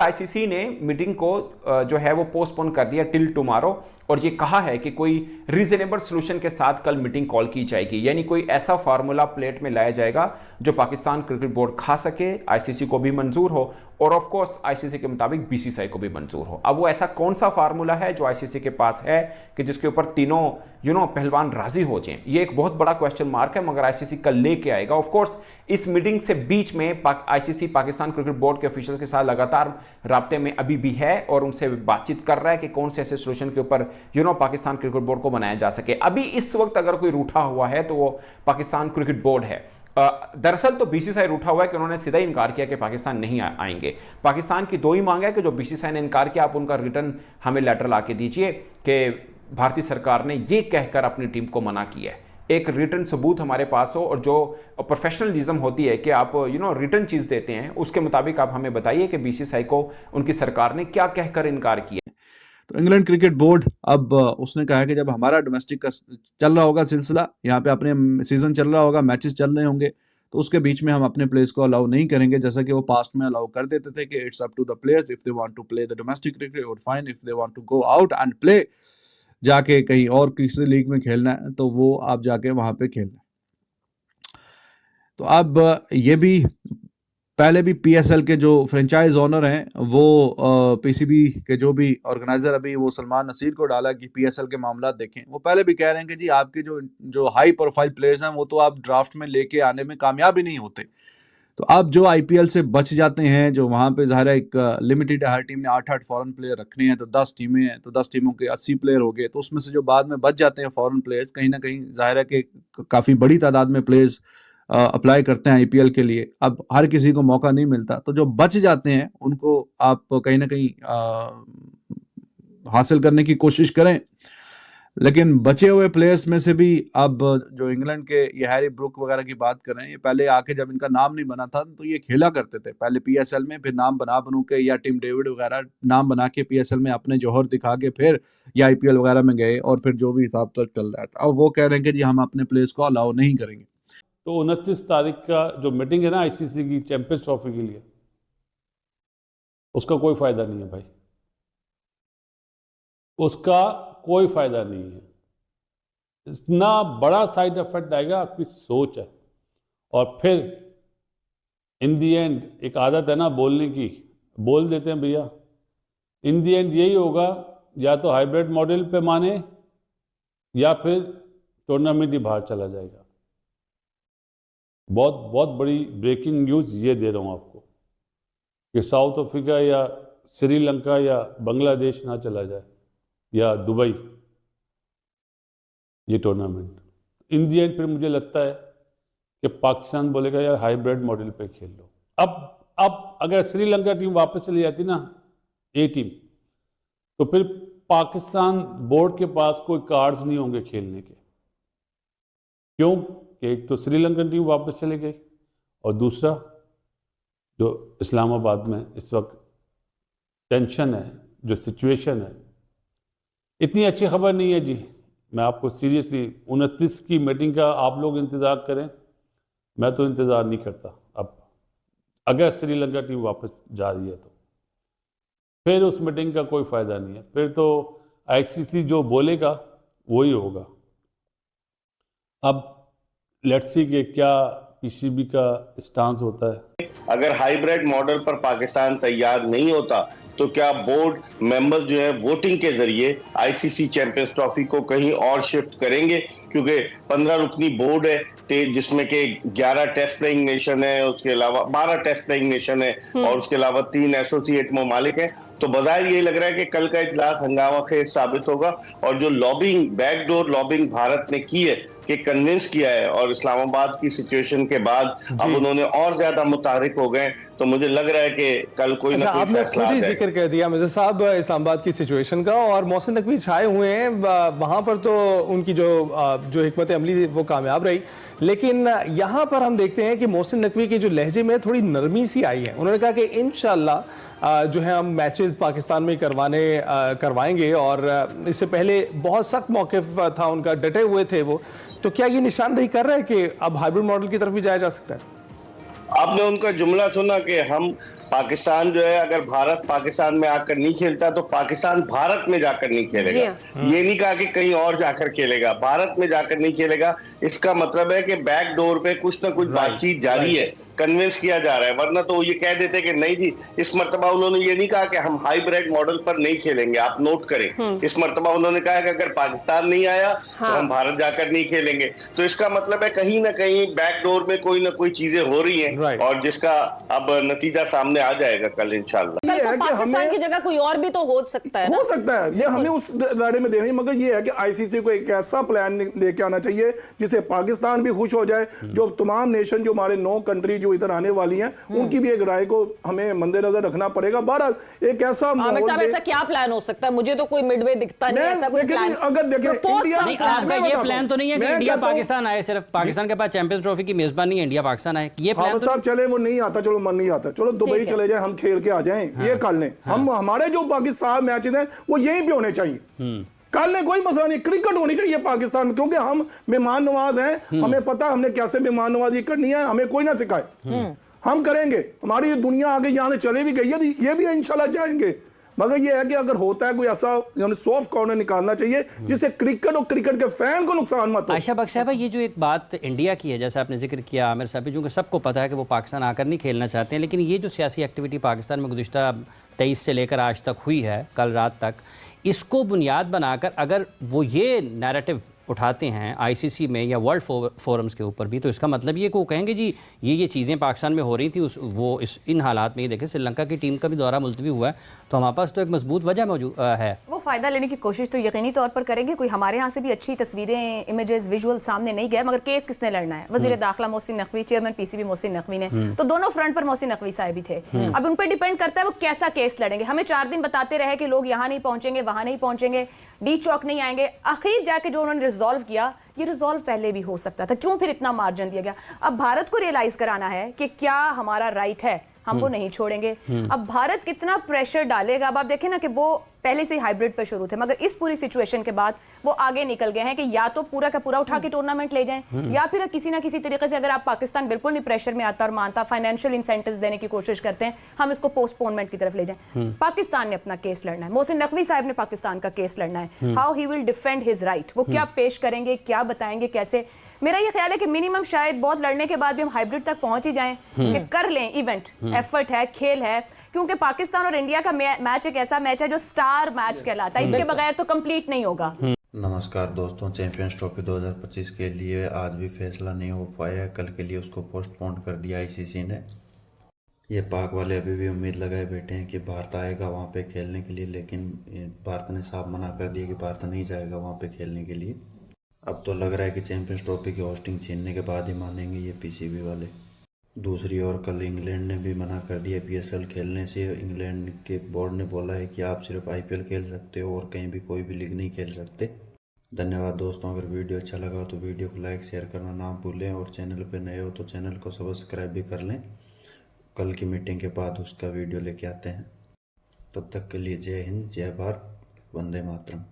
ICC ने meeting को जो है वो पोस्टपोन कर दिया टिल टुमारो, और ये कहा है कि कोई रीजनेबल सोल्यूशन के साथ कल मीटिंग कॉल की जाएगी, यानी कोई ऐसा फार्मूला प्लेट में लाया जाएगा जो पाकिस्तान क्रिकेट बोर्ड खा सके, आईसीसी को भी मंजूर हो और ऑफ कोर्स आईसीसी के मुताबिक बीसीसीआई को भी मंजूर हो। अब वो ऐसा कौन सा फार्मूला है जो आईसीसी के पास है कि जिसके ऊपर तीनों पहलवान राजी हो जाएं, ये एक बहुत बड़ा क्वेश्चन मार्क है, मगर आईसीसी कल लेके आएगा। ऑफ कोर्स इस मीटिंग से बीच में आईसीसी पाकिस्तान क्रिकेट बोर्ड के ऑफिशियल के साथ लगातार राब्ते में अभी भी है और उनसे बातचीत कर रहा है कि कौन से ऐसे सोल्यूशन के ऊपर पाकिस्तान क्रिकेट बोर्ड को बनाया जा सके। अभी इस वक्त अगर कोई रूठा हुआ है तो वो पाकिस्तान क्रिकेट बोर्ड है। दरअसल तो बीसीसीआई रूठा हुआ है कि उन्होंने सीधा इनकार किया कि पाकिस्तान नहीं आएंगे। पाकिस्तान की दो ही मांग है कि जो बीसीसीआई ने इनकार किया, आप उनका रिटर्न हमें लेटर ला के दीजिए कि भारतीय सरकार ने यह कहकर अपनी टीम को मना किया है, एक रिटर्न सबूत हमारे पास हो, और जो प्रोफेशनलिज्म होती है कि आप रिटर्न चीज देते हैं उसके मुताबिक आप हमें बताइए कि बीसीसीआई को उनकी सरकार ने क्या कहकर इनकार किया। तो इंग्लैंड क्रिकेट बोर्ड अब उसने कहा है कि जब हमारा डोमेस्टिक का चल रहा होगा सिलसिला, यहाँ पे अपने सीजन चल रहा होगा, मैचेस चल रहे होंगे, तो उसके बीच में हम अपने प्लेयर्स को अलाउ नहीं करेंगे, जैसा कि वो पास्ट में अलाउ कर देते थे कि it's up to the players, if they want to play the domestic cricket और fine, if they want to go out and play, जाके कहीं और किसी लीग में खेलना है तो वो आप जाके वहां पे खेलना है। तो अब ये भी पहले भी पीएसएल के जो फ्रेंचाइज ओनर हैं वो पीसीबी के जो भी ऑर्गेनाइजर अभी वो सलमान नसीर को डाला कि पीएसएल के मामला देखें, वो पहले भी कह रहे हैं कि जी आपके जो हाई प्रोफाइल प्लेयर्स हैं वो तो आप ड्राफ्ट में लेके आने में कामयाब ही नहीं होते। तो अब जो आईपीएल से बच जाते हैं, जो वहां पे ज़ाहिर है एक लिमिटेड है, हर टीम ने 8-8 फॉरेन प्लेयर रखने हैं, तो 10 टीमें हैं, तो 10 टीमों के 80 प्लेयर हो गए, तो उसमें से जो बाद में बच जाते हैं फॉरेन प्लेयर्स, कहीं ना कहीं ज़ाहिर है कि काफ़ी बड़ी तादाद में प्लेयर्स अप्लाई करते हैं आईपीएल के लिए। अब हर किसी को मौका नहीं मिलता, तो जो बच जाते हैं उनको आप कहीं ना कहीं हासिल करने की कोशिश करें। लेकिन बचे हुए प्लेयर्स में से भी अब जो इंग्लैंड के ये हैरी ब्रूक वगैरह की बात कर रहे हैं, ये पहले आके जब इनका नाम नहीं बना था तो ये खेला करते थे पहले पीएसएल में, फिर नाम बनू के या टीम डेविड वगैरह नाम बना के पीएसएल में अपने जौहर दिखा के फिर ये आईपीएल वगैरह में गए, और फिर जो भी हिसाब तक चल रहा था, अब वो कह रहे हैं कि जी हम अपने प्लेयर्स को अलाउ नहीं करेंगे। तो 29 तारीख का जो मीटिंग है ना आईसीसी की चैंपियंस ट्रॉफी के लिए, उसका कोई फायदा नहीं है भाई, उसका कोई फायदा नहीं है। इतना बड़ा साइड इफेक्ट आएगा, आपकी सोच है। और फिर इन दी एंड एक आदत है ना बोलने की, बोल देते हैं भैया, इन दी एंड यही होगा, या तो हाइब्रिड मॉडल पे माने या फिर टूर्नामेंट ही बाहर चला जाएगा। बहुत बहुत बड़ी ब्रेकिंग न्यूज़ ये दे रहा हूँ आपको कि साउथ अफ्रीका या श्रीलंका या बांग्लादेश ना चला जाए या दुबई ये टूर्नामेंट। इन दी एंड फिर मुझे लगता है कि पाकिस्तान बोलेगा यार हाइब्रिड मॉडल पे खेल लो। अब अगर श्रीलंका टीम वापस चली जाती ना, ए टीम, तो फिर पाकिस्तान बोर्ड के पास कोई कार्ड्स नहीं होंगे खेलने के। क्यों? कि एक तो श्रीलंकन टीम वापस चली गई, और दूसरा जो इस्लामाबाद में इस वक्त टेंशन है, जो सिचुएशन है, इतनी अच्छी खबर नहीं है जी। मैं आपको सीरियसली 29 की मीटिंग का आप लोग इंतज़ार करें, मैं तो इंतज़ार नहीं करता। अब अगर श्रीलंका टीम वापस जा रही है तो फिर उस मीटिंग का कोई फ़ायदा नहीं है, फिर तो आईसीसी जो बोलेगा वही होगा। अब लेट्स सी कि क्या पीसीबी का स्टांस होता है। अगर हाइब्रिड मॉडल पर पाकिस्तान तैयार नहीं होता तो क्या बोर्ड मेंबर जो है वोटिंग के जरिए आईसीसी चैंपियंस ट्रॉफी को कहीं और शिफ्ट करेंगे? क्योंकि 15 रुकनी बोर्ड है जिसमें के 11 टेस्ट प्लेइंग नेशन है, उसके अलावा 12 टेस्ट प्लेइंग नेशन है, और उसके अलावा 3 एसोसिएट ममालिक हैं। तो बजाय ये लग रहा है कि कल का इजलास हंगामा खेज साबित होगा, और जो लॉबिंग, बैकडोर लॉबिंग भारत ने की है कि कन्विंस किया है, और इस्लामाबाद की सिचुएशन के बाद अब उन्होंने और ज्यादा मुतारिक हो गए, तो मुझे लग रहा है कि कल कोई ना कोई फैसला आ जाएगा। जिक्र कर दिया मिर्जा साहब इस्लामाबाद की सिचुएशन का, और मोहसिन नकवी छाए हुए हैं वहां पर, तो उनकी जो हिकमत अमली वो कामयाब रही। लेकिन यहाँ पर हम देखते हैं कि मोहसिन नकवी के जो लहजे में थोड़ी नरमी सी आई है। उन्होंने कहा कि इंशाल्लाह जो है हम मैचेस पाकिस्तान में करवाएंगे, और इससे पहले बहुत सख्त मौक़िफ़ था उनका, डटे हुए थे वो। तो क्या ये निशानदेही कर रहा है कि अब हाइब्रिड मॉडल की तरफ भी जाया जा सकता है? आपने उनका जुमला सुना कि हम पाकिस्तान जो है, अगर भारत पाकिस्तान में आकर नहीं खेलता तो पाकिस्तान भारत में जाकर नहीं खेलेगा। ये नहीं कहा कि कहीं और जाकर खेलेगा, भारत में जाकर नहीं खेलेगा। इसका मतलब है कि बैक डोर पे कुछ ना कुछ बातचीत जारी है, कन्विंस किया जा रहा है। वरना तो ये कह देते कि नहीं जी, इस मर्तबा उन्होंने ये नहीं कहा कि हम हाइब्रिड मॉडल पर नहीं खेलेंगे। आप नोट करें, इस मर्तबा उन्होंने कहा कि अगर पाकिस्तान नहीं आया तो हम भारत जाकर नहीं खेलेंगे। तो इसका मतलब है कहीं ना कहीं बैक डोर में कोई ना कोई चीजें हो रही हैं, और जिसका अब नतीजा सामने आ जाएगा कल इंशाल्लाह। कल तो पाकिस्तान की जगह कोई और भी तो हो सकता है, हो सकता है, ये हमें उस दायरे में देना है। मगर ये है कि आईसीसी को एक ऐसा प्लान लेके आना चाहिए जिससे पाकिस्तान भी खुश हो जाए, जो तमाम नेशन, जो हमारे 9 कंट्री जो इधर आने वाली हैं, उनकी भी एक राय को हमें मद्देनजर रखना पड़ेगा। बहरहाल एक ऐसा आमिर साहब, ऐसा क्या प्लान हो सकता है? मुझे तो कोई मिडवे दिखता नहीं, ऐसा कोई प्लान। अगर देखें आपका ये प्लान तो नहीं है कि इंडिया पाकिस्तान आए, सिर्फ पाकिस्तान के पास चैंपियंस ट्रॉफी की मेजबानी है, इंडिया पाकिस्तान आए, ये प्लान तो साहब चले, वो नहीं आता, चलो मन नहीं आता, चलो दुबई चले जाए, हम खेल के आ जाएं, ये कर लें। हम हमारे जो पाकिस्तान मैचेस हैं वो यहीं पे होने चाहिए। कल ने कोई मसला नहीं, क्रिकेट होनी चाहिए पाकिस्तान में, क्योंकि हम मेहमान नवाज हैं, हमें पता है हमने कैसे मेहमान नवाजी करनी है, हमें कोई ना सिखाए, हम करेंगे। हमारी दुनिया आगे यहाँ से चले भी गई है, ये भी इंशाल्लाह जाएंगे। मगर ये है कि अगर होता है कोई ऐसा सॉफ्ट कॉर्नर निकालना चाहिए जिससे क्रिकेट और क्रिकेट के फैन को नुकसान मत हो। आयशा बख्श साहब, ये जो एक बात इंडिया की है, जैसा आपने जिक्र किया आमिर साहब, जो सबको पता है कि वो पाकिस्तान आकर नहीं खेलना चाहते हैं, लेकिन ये जो सियासी एक्टिविटी पाकिस्तान में गुज़िश्ता 23 से लेकर आज तक हुई है, कल रात तक, इसको बुनियाद बनाकर अगर वो ये नैरेटिव उठाते हैं आईसीसी में या वर्ल्ड फोरम्स के ऊपर भी, तो इसका मतलब ये को कहेंगे जी ये चीज़ें पाकिस्तान में हो रही थी, इन हालात में। ये देखें, श्रीलंका की टीम का भी दौरा मुलतवी हुआ है, तो हमारे पास तो एक मजबूत वजह मौजूद है। वो फ़ायदा लेने की कोशिश तो यकीनी तौर पर करेंगे। कोई हमारे यहाँ से भी अच्छी तस्वीरें, इमेजेस, विजुअल सामने नहीं गए, मगर केस किसने लड़ना है? वज़ीर दाखिला मोहसिन नकवी, चेयरमैन पीसीबी मोहसिन नकवी ने, तो दोनों फ्रंट पर मोहसिन नकवी साहब भी थे। अब उन पर डिपेंड करता है वो कैसा केस लड़ेंगे। हमें 4 दिन बताते रहे कि लोग यहाँ नहीं पहुंचेंगे, वहां नहीं पहुंचेंगे, डी चौक नहीं आएंगे, आखिर जाके जो उन्होंने रिजॉल्व किया, ये रिजॉल्व पहले भी हो सकता था, क्यों फिर इतना मार्जिन दिया गया? अब भारत को रियलाइज कराना है कि क्या हमारा राइट है, हम वो नहीं छोड़ेंगे। अब भारत कितना प्रेशर डालेगा? अब आप देखें ना कि वो पहले से हाइब्रिड पर शुरू थे, मगर इस पूरी सिचुएशन के बाद वो आगे निकल गए हैं कि या तो पूरा का पूरा उठा के टूर्नामेंट ले जाएं, या फिर किसी ना किसी तरीके से, अगर आप पाकिस्तान बिल्कुल नहीं प्रेशर में आता और मानता, फाइनेंशियल इंसेंटिव्स देने की कोशिश करते हैं, हम इसको पोस्टपोनमेंट की तरफ ले जाएं। पाकिस्तान ने अपना केस लड़ना है, मोहसिन नकवी साहब ने पाकिस्तान का केस लड़ना है। How he will defend his right, वो क्या पेश करेंगे, क्या बताएंगे, कैसे? मेरा ये ख्याल है कि मिनिमम शायद बहुत लड़ने के बाद भी हम हाइब्रिड तक पहुंच ही जाएं, कि कर लें इवेंट, एफर्ट है, खेल है, क्योंकि पाकिस्तान और इंडिया का मैच एक ऐसा मैच है जो स्टार मैच कहलाता है, इसके बगैर तो कंप्लीट नहीं होगा। नमस्कार दोस्तों, चैंपियंस ट्रॉफी 2025 के लिए आज भी फैसला नहीं हो पाया है। कल के लिए उसको पोस्टपोन कर दिया आईसीसी ने। ये पाक वाले अभी भी उम्मीद लगाए बैठे हैं कि भारत आएगा वहाँ पे खेलने के लिए, लेकिन भारत ने साफ मना कर दिया कि भारत नहीं जाएगा वहाँ पे खेलने के लिए। अब तो लग रहा है कि चैंपियंस ट्रॉफी की होस्टिंग छीनने के बाद ही मानेंगे ये पीसीबी वाले। दूसरी ओर कल इंग्लैंड ने भी मना कर दिया पीएसएल खेलने से। इंग्लैंड के बोर्ड ने बोला है कि आप सिर्फ आईपीएल खेल सकते हो और कहीं भी कोई भी लीग नहीं खेल सकते। धन्यवाद दोस्तों, अगर वीडियो अच्छा लगा तो वीडियो को लाइक शेयर करना ना भूलें, और चैनल पे नए हो तो चैनल को सब्सक्राइब भी कर लें। कल की मीटिंग के बाद उसका वीडियो लेके आते हैं। तब तक के लिए जय हिंद, जय भारत, वंदे मातरम।